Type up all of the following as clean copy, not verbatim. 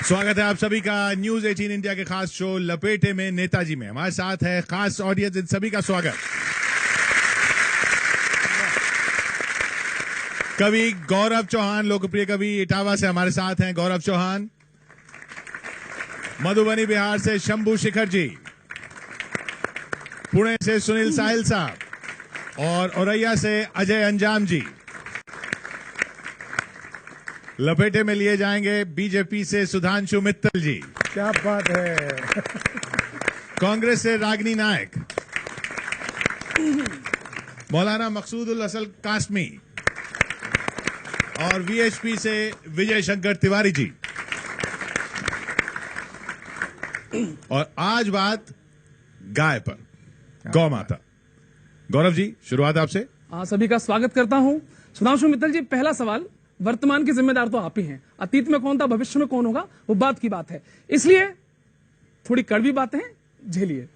स्वागत है आप सभी का न्यूज 18 इंडिया के खास शो लपेटे में नेताजी में। हमारे साथ है खास ऑडियंस, इन सभी का स्वागत। कवि गौरव चौहान, लोकप्रिय कवि इटावा से हमारे साथ हैं गौरव चौहान। मधुबनी बिहार से शंभू शिखर जी, पुणे से सुनील साहिल साहब और औरैया से अजय अंजाम जी। लपेटे में लिए जाएंगे बीजेपी से सुधांशु मित्तल जी। क्या बात है। कांग्रेस से रागिनी नायक, मौलाना मकसूदुल असल कासमी और वीएचपी से विजय शंकर तिवारी जी। और आज बात गाय पर, गौ माता। गौरव जी, शुरुआत आपसे। सभी का स्वागत करता हूं। सुधांशु मित्तल जी, पहला सवाल, वर्तमान के जिम्मेदार तो आप ही हैं। अतीत में कौन था, भविष्य में कौन होगा, वो बात की बात है, इसलिए थोड़ी कड़वी बातें हैं, झेलिए।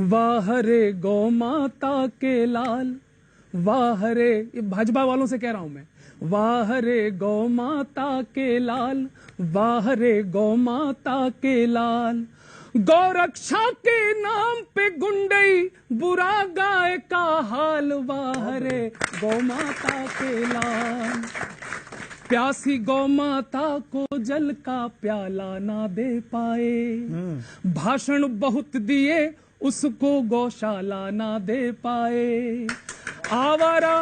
वाह रे गौ माता के लाल, वाह रे, ये भाजपा वालों से कह रहा हूं मैं, वाह रे गौ माता के लाल, वाह रे गौ माता के लाल। गौरक्षा के नाम पे गुंडई, बुरा गाय का हाल, वाह रे गौ माता के लाल। प्यासी गौ माता को जल का प्याला ना दे पाए, भाषण बहुत दिए उसको गौशाला ना दे पाए। आवारा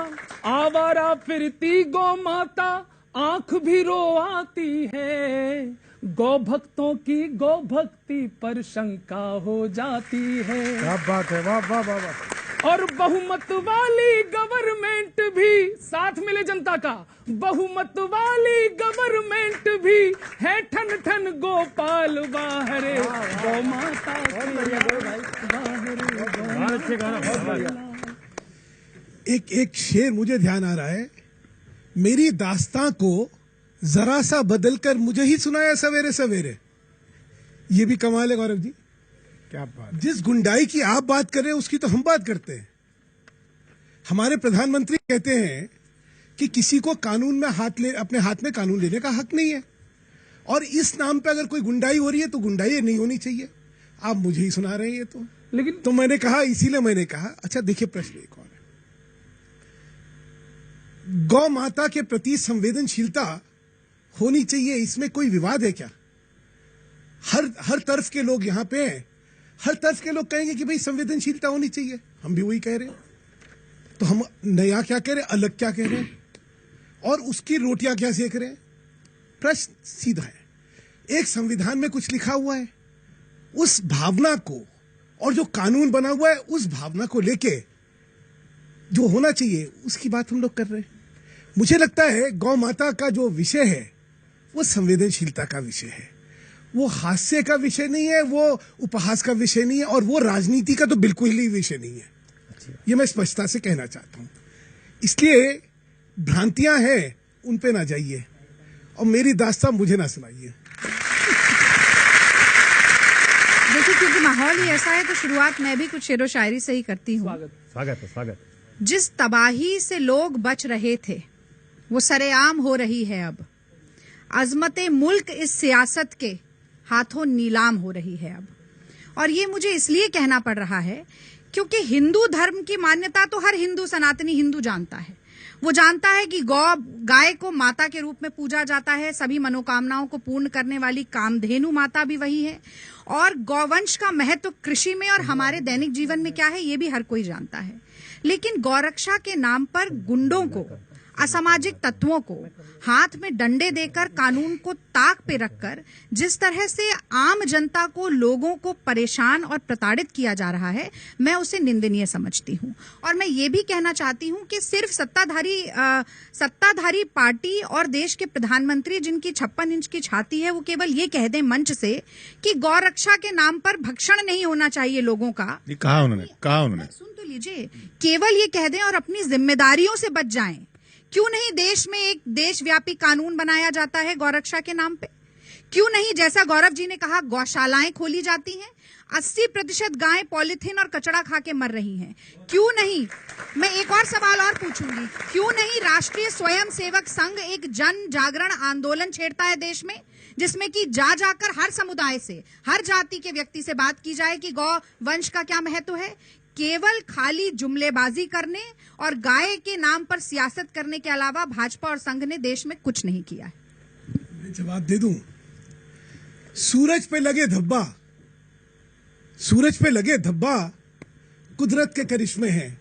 आवारा फिरती गौ माता, आंख भी रो आती है। गौ भक्तों की गौ भक्ति पर शंका हो जाती है। क्या बात है, वाह वाह वाह वाह। और बहुमत वाली गवर्नमेंट भी, साथ मिले जनता का, बहुमत वाली गवर्नमेंट भी है ठन ठन गोपाल, वाह रे गौ माता के लाल। एक शेर मुझे ध्यान आ रहा है, मेरी दास्तां को जरा सा बदलकर मुझे ही सुनाया सवेरे सवेरे। ये भी कमाल है गौरव जी। क्या बात। जिस गुंडाई की आप बात कर रहे हैं उसकी तो हम बात करते हैं। हमारे प्रधानमंत्री कहते हैं कि किसी को कानून में अपने हाथ में कानून लेने का हक नहीं है, और इस नाम पे अगर कोई गुंडाई हो रही है तो गुंडाई नहीं होनी चाहिए। आप मुझे ही सुना रहे हैं ये लेकिन तो मैंने कहा, इसीलिए मैंने कहा, अच्छा देखिए प्रश्न एक और है, गौ माता के प्रति संवेदनशीलता होनी चाहिए, इसमें कोई विवाद है क्या? हर तरफ के लोग यहां पे हैं, हर तरफ के लोग कहेंगे कि भाई संवेदनशीलता होनी चाहिए, हम भी वही कह रहे हैं। तो हम नया क्या कह रहे हैं, अलग क्या कह रहे हैं, और उसकी रोटियां क्या सेक रहे हैं? प्रश्न सीधा है। एक संविधान में कुछ लिखा हुआ है, उस भावना को, और जो कानून बना हुआ है उस भावना को लेके जो होना चाहिए उसकी बात हम लोग कर रहे हैं। मुझे लगता है गौ माता का जो विषय है वो संवेदनशीलता का विषय है, वो हास्य का विषय नहीं है, वो उपहास का विषय नहीं है, और वो राजनीति का तो बिल्कुल ही विषय नहीं है। ये मैं स्पष्टता से कहना चाहता हूं। इसलिए भ्रांतियां हैं, उन पे ना जाइए, और मेरी दास्तां मुझे ना सुनाइए। देखिए, क्योंकि माहौल ही ऐसा है तो शुरुआत मैं भी कुछ शेरो शायरी से ही करती हूँ। स्वागत। जिस तबाही से लोग बच रहे थे वो सरेआम हो रही है अब। अजमते मुल्क इस सियासत के हाथों नीलाम हो रही है अब। और ये मुझे इसलिए कहना पड़ रहा है क्योंकि हिंदू धर्म की मान्यता तो हर हिंदू, सनातनी हिंदू जानता है। वो जानता है कि गाय को माता के रूप में पूजा जाता है, सभी मनोकामनाओं को पूर्ण करने वाली कामधेनु माता भी वही है, और गौवंश का महत्व कृषि में और हमारे दैनिक जीवन में क्या है ये भी हर कोई जानता है। लेकिन गौरक्षा के नाम पर गुंडों को, असामाजिक तत्वों को हाथ में डंडे देकर, कानून को ताक पे रखकर जिस तरह से आम जनता को, लोगों को परेशान और प्रताड़ित किया जा रहा है, मैं उसे निंदनीय समझती हूं। और मैं ये भी कहना चाहती हूं कि सिर्फ सत्ताधारी पार्टी और देश के प्रधानमंत्री जिनकी 56 इंच की छाती है वो केवल ये कह दें मंच से कि गौरक्षा के नाम पर भक्षण नहीं होना चाहिए लोगों का। कहा उन्होंने सुन तो लीजिए, केवल ये कह दें और अपनी जिम्मेदारियों से बच जाएं। क्यों नहीं देश में एक देशव्यापी कानून बनाया जाता है गौरक्षा के नाम पे? क्यों नहीं, जैसा गौरव जी ने कहा, गौशालाएं खोली जाती हैं? 80% गायें पॉलिथीन और कचड़ा खा के मर रही हैं। क्यों नहीं, मैं एक और सवाल और पूछूंगी, क्यों नहीं राष्ट्रीय स्वयंसेवक संघ एक जन जागरण आंदोलन छेड़ता है देश में, जिसमें कि जाकर हर समुदाय से, हर जाति के व्यक्ति से बात की जाए कि गौ वंश का क्या महत्व है। केवल खाली जुमलेबाजी करने और गाय के नाम पर सियासत करने के अलावा भाजपा और संघ ने देश में कुछ नहीं किया है। मैं जवाब दे दूं, सूरज पे लगे धब्बा, सूरज पे लगे धब्बा कुदरत के करिश्मे हैं,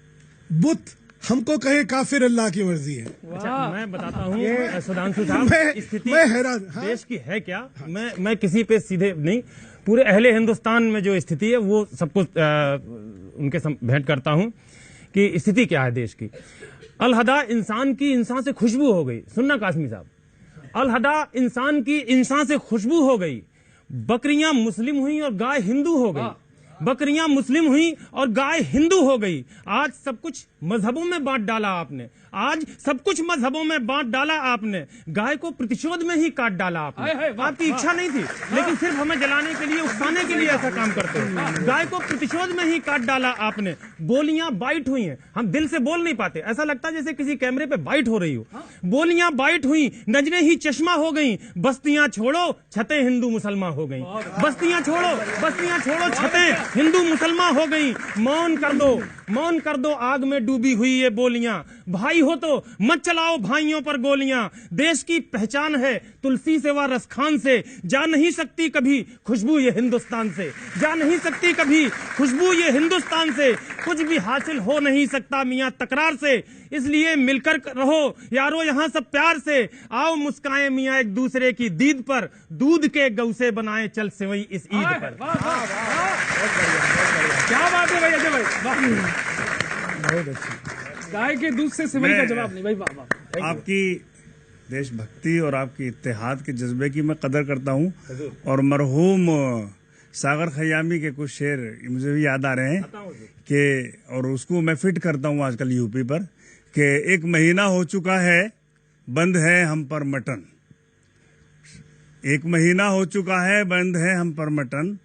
बुत हमको कहे काफिर अल्लाह की मर्जी है। अच्छा, मैं बताता हूँ सुधांशु साहब, स्थिति मैं हैरान, हाँ? देश की है क्या। मैं किसी पे सीधे नहीं, पूरे अहले हिंदुस्तान में जो स्थिति है वो सबको उनके भेंट करता हूं कि स्थिति क्या है देश की। अलहदा इंसान की इंसान से खुशबू हो गई। सुनना कासमी साहब, अलहदा इंसान की इंसान से खुशबू हो गई। बकरियां मुस्लिम हुई और गाय हिंदू हो गई। बकरियां मुस्लिम हुई और गाय हिंदू हो गई। आज सब कुछ मजहबों में बांट डाला आपने, आज सब कुछ मजहबों में बांट डाला आपने। गाय को प्रतिशोध में ही काट डाला आपने। आपकी इच्छा नहीं थी, लेकिन सिर्फ हमें जलाने के लिए, उकसाने के लिए ऐसा काम करते हो। गाय को प्रतिशोध में ही काट डाला आपने। बोलियां बाइट हुई हैं, हम दिल से बोल नहीं पाते, ऐसा लगता है जैसे किसी कैमरे पे बाइट हो रही हो। बोलियां बाइट हुई, नजरें ही चश्मा हो गई। बस्तियां छोड़ो, छतें हिंदू मुसलमान हो गई। बस्तियां छोड़ो, छतें हिंदू मुसलमान हो गई। मौन कर दो, आग में डूबी हुई ये बोलियां। भाई हो तो मत चलाओ भाइयों पर गोलियां। देश की पहचान है तुलसी से व रसखान से। जा नहीं सकती कभी खुशबू ये हिंदुस्तान से। जा नहीं सकती कभी खुशबू ये हिंदुस्तान से। कुछ भी हासिल हो नहीं सकता मियां तकरार से। इसलिए मिलकर रहो यारो यहाँ सब प्यार से। आओ मुस्काएं मियां एक दूसरे की दीद पर। दूध के गौ से बनाए चल सेवई इस ईद पर। क्या बात है भाई अजय भाई, बहुत अच्छा। गाय के दूध से सेवई का जवाब नहीं भाई, वाह वाह। आपकी देशभक्ति और आपकी इत्तेहाद के जज्बे की मैं कदर करता हूँ। और मरहूम सागर खयामी के कुछ शेर मुझे भी याद आ रहे हैं कि, और उसको मैं फिट करता हूँ आजकल यूपी पर, कि 1 महीना हो चुका है बंद है हम पर मटन। 1 महीना हो चुका है बंद है हम पर मटन,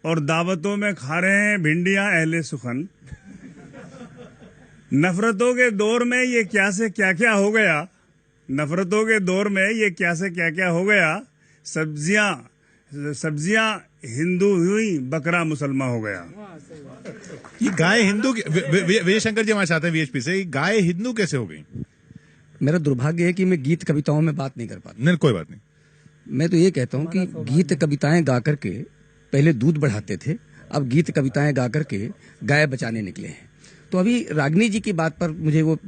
और दावतों में खा रहे हैं भिंडियां अहले सुखन। नफरतों के दौर में ये क्या से क्या क्या हो गया। नफरतों के दौर में ये क्या से क्या क्या हो गया। सब्जियां हिंदू हुई, बकरा मुसलमान हो गया। ये गाय हिंदू, विजय शंकर जी हमारे साथ हैं वीएचपी से, गाय हिंदू कैसे हो गई? मेरा दुर्भाग्य है कि मैं गीत कविताओं में बात नहीं कर पाता। नहीं, कोई बात नहीं। मैं तो ये कहता हूँ कि गीत कविताएं गा करके पहले दूध बढ़ाते थे, अब गीत कविताएं गा करके गाय बचाने निकले हैं। तो अभी रागिनी जी की बात पर मुझे वो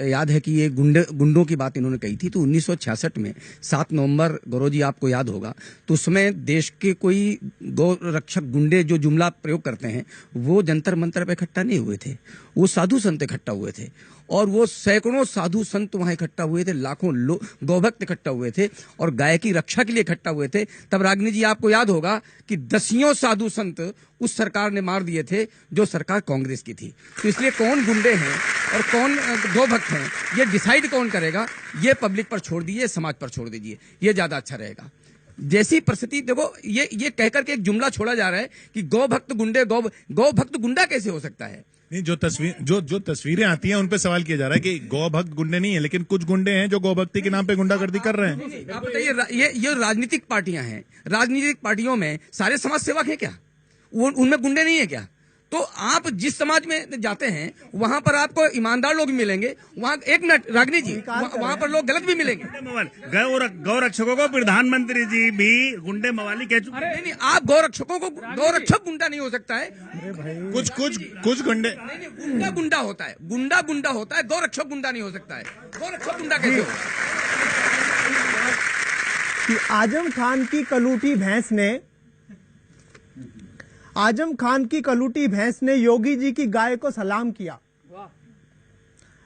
याद है कि ये गुंडों की बात इन्होंने कही थी। तो 1966 में 7 नवंबर, गौरव जी आपको याद होगा, तो उसमें देश के कोई गौ रक्षक गुंडे जो जुमला प्रयोग करते हैं वो जंतर मंतर पे इकट्ठा नहीं हुए थे, वो साधु संत इकट्ठा हुए थे। और वो सैकड़ों साधु संत वहां इकट्ठा हुए थे, लाखों गौभक्त इकट्ठा हुए थे और गाय की रक्षा के लिए इकट्ठा हुए थे। तब रागिनी जी आपको याद होगा कि 10 साधु संत उस सरकार ने मार दिए थे जो सरकार कांग्रेस की थी। तो इसलिए कौन गुंडे हैं और कौन गौभक्त हैं ये डिसाइड कौन करेगा, ये पब्लिक पर छोड़ दीजिए, समाज पर छोड़ दीजिए, ये ज्यादा अच्छा रहेगा। जैसी परिस्थिति देखो, ये कहकर के एक जुमला छोड़ा जा रहा है कि गौभक्त गुंडे, गौभक्त गुंडा कैसे हो सकता है? नहीं, जो तस्वीरें आती हैं उन पे सवाल किया जा रहा है कि गौभक्त गुंडे नहीं है, लेकिन कुछ गुंडे हैं जो गौभक्ति के नाम पे गुंडागर्दी कर रहे हैं। आप बताइए, ये राजनीतिक पार्टियां हैं, राजनीतिक पार्टियों में सारे समाज सेवक हैं क्या? उनमें गुंडे नहीं है क्या? तो आप जिस समाज में जाते हैं वहां पर आपको ईमानदार लोग मिलेंगे, वहां एक मिनट रागिनी जी, वहां पर लोग गलत भी मिलेंगे। गौ रक्षकों को प्रधानमंत्री जी भी गुंडे मवाली कह चुके। अरे नहीं, आप गौ रक्षकों को, गौ रक्षक गुंडा नहीं हो सकता है। कुछ गुंडे, गुंडा गुंडा होता है, गुंडा गुंडा होता है, गौ रक्षक गुंडा नहीं हो सकता है। गौ रक्षक गुंडा कैसे हो? आजम खान की कलूटी भैंस ने योगी जी की गाय को सलाम किया।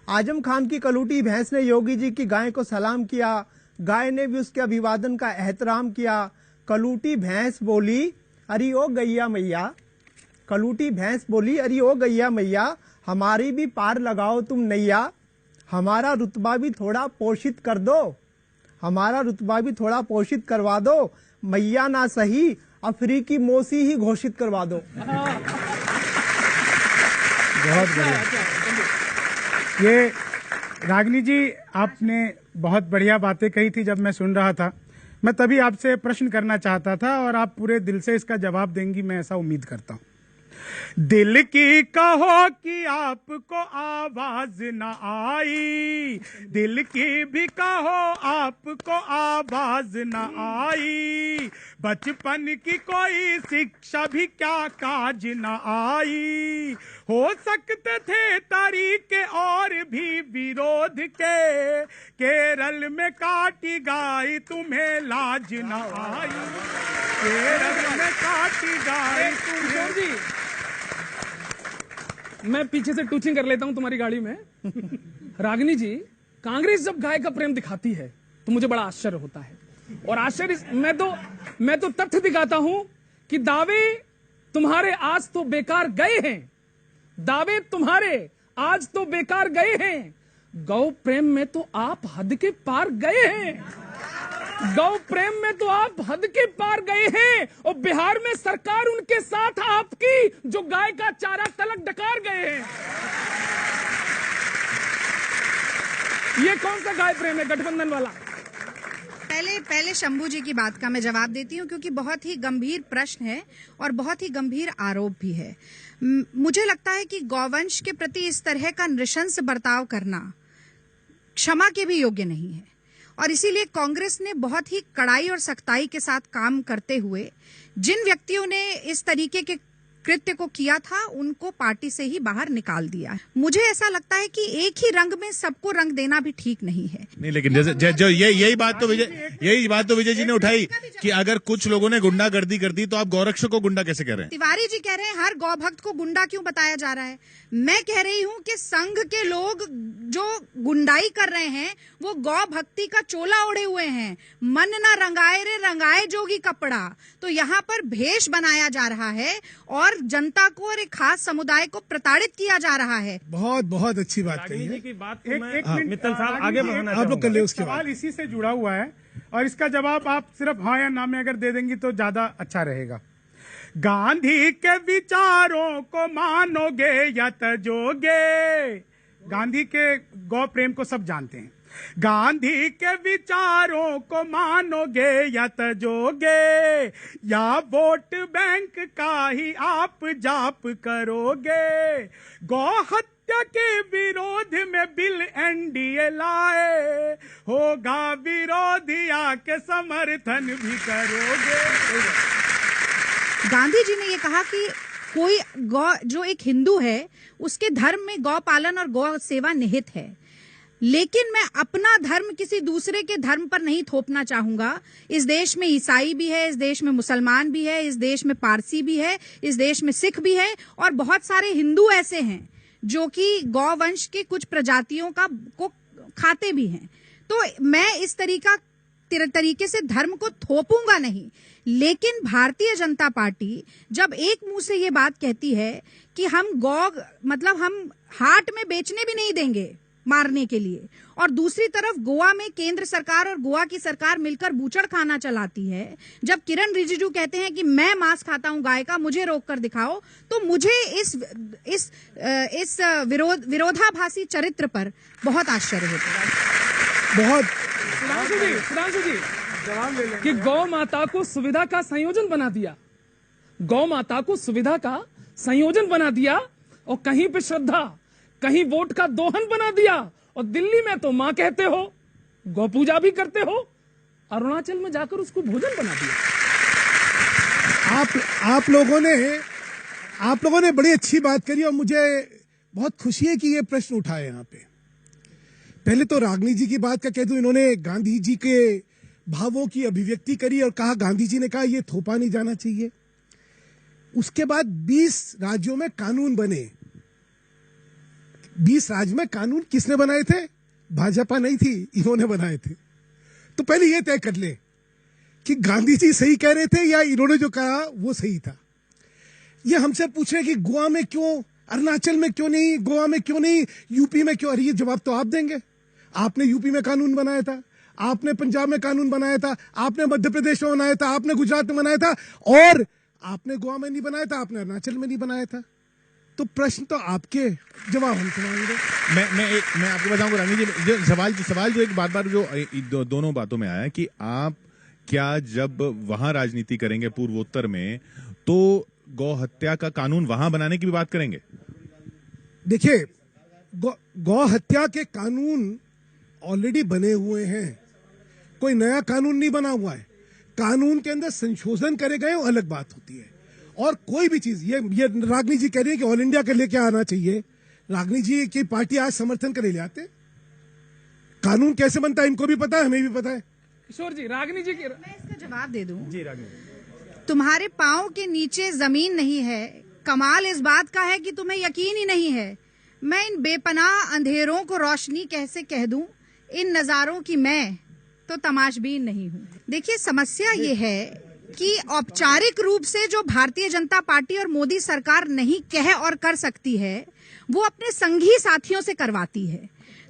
आजम खान की कलूटी भैंस ने योगी जी की गाय को सलाम किया। गाय ने भी उसके अभिवादन का एहतराम किया। कलूटी भैंस बोली, अरे ओ गैया मैया। कलूटी भैंस बोली, अरे ओ गैया मैया, हमारी भी पार लगाओ तुम नैया। हमारा रुतबा भी थोड़ा पोषित कर दो, हमारा रुतबा भी थोड़ा पोषित करवा दो। मैया ना सही अफ्रीकी मौसी ही घोषित करवा दो। बहुत बढ़िया। ये रागिनी जी, आपने बहुत बढ़िया बातें कही थी जब मैं सुन रहा था। मैं तभी आपसे प्रश्न करना चाहता था और आप पूरे दिल से इसका जवाब देंगी, मैं ऐसा उम्मीद करता हूं। दिल की कहो कि आपको आवाज न आई, दिल की भी कहो आपको आवाज न आई, बचपन की कोई शिक्षा भी क्या काज न आई, हो सकते थे तरीके और भी विरोध के, केरल में काटी गाय तुम्हें लाज न आई, केरल में काटी गाय तुम्हें। मैं पीछे से टूचिंग कर लेता हूं तुम्हारी गाड़ी में। रागिनी जी, कांग्रेस जब गाय का प्रेम दिखाती है तो मुझे बड़ा आश्चर्य होता है, और आश्चर्य मैं तो तथ्य दिखाता हूं कि दावे तुम्हारे आज तो बेकार गए हैं, दावे तुम्हारे आज तो बेकार गए हैं, गौ प्रेम में तो आप हद के पार गए हैं, गौ प्रेम में तो आप हद के पार गए हैं, और बिहार में सरकार उनके साथ आपकी जो गाय का चारा तलक डकार गए हैं। ये कौन सा गाय प्रेम है गठबंधन वाला? पहले शंभू जी की बात का मैं जवाब देती हूँ, क्योंकि बहुत ही गंभीर प्रश्न है और बहुत ही गंभीर आरोप भी है। मुझे लगता है कि गौवंश के प्रति इस तरह का नृशंस बर्ताव करना क्षमा के भी योग्य नहीं है, और इसीलिए कांग्रेस ने बहुत ही कड़ाई और सख्ताई के साथ काम करते हुए जिन व्यक्तियों ने इस तरीके के कृत्य को किया था उनको पार्टी से ही बाहर निकाल दिया। मुझे ऐसा लगता है कि एक ही रंग में सबको रंग देना भी ठीक नहीं है। नहीं, लेकिन जैसे जो यही बात तो विजय जी ने उठाई कि अगर कुछ लोगों ने गुंडागर्दी कर दी तो आप गौरक्षक को गुंडा कैसे कह रहे हैं? तिवारी जी कह रहे हैं हर गौ भक्त को गुंडा क्यों बताया जा रहा है। मैं कह रही हूं कि संघ के लोग जो गुंडाई कर रहे हैं वो गौ भक्ति का चोला ओढ़े हुए हैं। मन ना रंगाए रे रंगाए जोगी कपड़ा, तो यहाँ पर भेष बनाया जा रहा है और जनता को और एक खास समुदाय को प्रताड़ित किया जा रहा है। बहुत बहुत अच्छी बात कही है। की बात एक मिनट मित्तल साहब आगे बढ़ना आप लोग कर ले उसके सवाल बाद। इसी से जुड़ा हुआ है और इसका जवाब आप सिर्फ हाँ या ना में अगर दे देंगी तो ज्यादा अच्छा रहेगा। गांधी के विचारों को मानोगे या तजोगे? गांधी के गौ प्रेम को सब जानते हैं। गांधी के विचारों को मानोगे या तजोगे, या वोट बैंक का ही आप जाप करोगे? गौ हत्या के विरोध में बिल एनडीए लाए, होगा विरोधी आके समर्थन भी करोगे। गांधी जी ने ये कहा कि कोई गौ जो एक हिंदू है उसके धर्म में गौ पालन और गौ सेवा निहित है, लेकिन मैं अपना धर्म किसी दूसरे के धर्म पर नहीं थोपना चाहूंगा। इस देश में ईसाई भी है, इस देश में मुसलमान भी है, इस देश में पारसी भी है, इस देश में सिख भी है, और बहुत सारे हिंदू ऐसे हैं जो कि गौवंश के कुछ प्रजातियों को खाते भी हैं। तो मैं इस तरीके से धर्म को थोपूंगा नहीं। लेकिन भारतीय जनता पार्टी जब एक मुंह से ये बात कहती है कि हम हम हाट में बेचने भी नहीं देंगे मारने के लिए, और दूसरी तरफ गोवा में केंद्र सरकार और गोवा की सरकार मिलकर बूचड़ खाना चलाती है, जब किरण रिजिजू कहते हैं कि मैं मांस खाता हूं गाय का, मुझे रोक कर दिखाओ, तो मुझे इस विरोधाभासी चरित्र पर बहुत आश्चर्य होता है। बहुत सुधांशु जी जवाब ले लें कि गौ माता को सुविधा का संयोजन बना दिया, गौ माता को सुविधा का संयोजन बना दिया, और कहीं पे श्रद्धा, कहीं वोट का दोहन बना दिया, और दिल्ली में तो मां कहते हो, गौ पूजा भी करते हो, अरुणाचल में जाकर उसको भोजन बना दिया। आप लोगों ने बड़ी अच्छी बात करी, और मुझे बहुत खुशी है कि ये प्रश्न उठाए यहाँ पे। पहले तो रागिनी जी की बात का कह दूं, इन्होंने गांधी जी के भावों की अभिव्यक्ति करी और कहा, गांधी जी ने कहा ये थोपा नहीं जाना चाहिए। उसके बाद 20 राज्यों में कानून बने। 20 राज्य में कानून किसने बनाए थे? भाजपा नहीं थी, इन्होंने बनाए थे। तो पहले ये तय कर ले कि गांधी जी सही कह रहे थे या इन्होंने जो कहा वो सही था। ये हमसे पूछ रहे कि गोवा में क्यों, अरुणाचल में क्यों नहीं, गोवा में क्यों नहीं, यूपी में क्यों? अरे ये जवाब तो आप देंगे। आपने यूपी में कानून बनाया था, आपने पंजाब में कानून बनाया था, आपने मध्य प्रदेश में बनाया था, आपने गुजरात में बनाया था, और आपने गोवा में नहीं बनाया था, आपने अरुणाचल में नहीं बनाया था। तो प्रश्न तो आपके, जवाब हम सुनाएंगे। मैं आपको बताऊंगा रानी जी, जो सवाल जो एक बार जो दोनों बातों में आया कि आप क्या जब वहां राजनीति करेंगे पूर्वोत्तर में तो गौ हत्या का कानून वहां बनाने की भी बात करेंगे? देखिए, गौ हत्या के कानून ऑलरेडी बने हुए हैं, कोई नया कानून नहीं बना हुआ है। कानून के अंदर संशोधन करे गए वो अलग बात होती है। और कोई भी चीज, ये रागनी जी कह रही है कि ऑल इंडिया के लेके आना चाहिए। रागनी जी की पार्टी आज समर्थन करे ले आते। कानून कैसे बनता है इनको भी पता है, हमें भी पता है। किशोर जी, रागनी जी की मैं इसका जवाब दे दूं। जी रागनी, तुम्हारे पाँव के नीचे जमीन नहीं है, कमाल इस बात का है कि तुम्हें यकीन ही नहीं है। मैं इन बेपनाह अंधेरों को रोशनी कैसे कह दूं, इन नजारों की मैं तो तमाशबीन नहीं हूं। देखिए, समस्या ये है कि औपचारिक रूप से जो भारतीय जनता पार्टी और मोदी सरकार नहीं कह और कर सकती है, वो अपने संघी साथियों से करवाती है।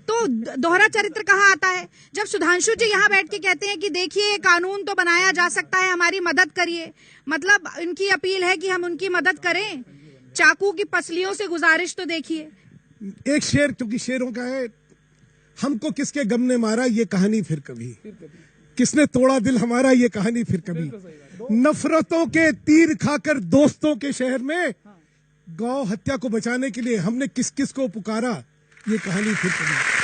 तो दोहरा चरित्र कहाँ आता है? जब सुधांशु जी यहाँ बैठ के कहते हैं कि देखिए कानून तो बनाया जा सकता है, हमारी मदद करिए, मतलब इनकी अपील है कि हम उनकी मदद करें। चाकू की पसलियों से गुजारिश तो देखिए। एक शेर, क्योंकि शेरों का है, हमको किसके गम ने मारा ये कहानी फिर कभी, किसने तोड़ा दिल हमारा ये कहानी फिर कभी, नफरतों के तीर खाकर दोस्तों के शहर में गौ हत्या को बचाने के लिए हमने किस किस को पुकारा ये कहानी फिर कभी।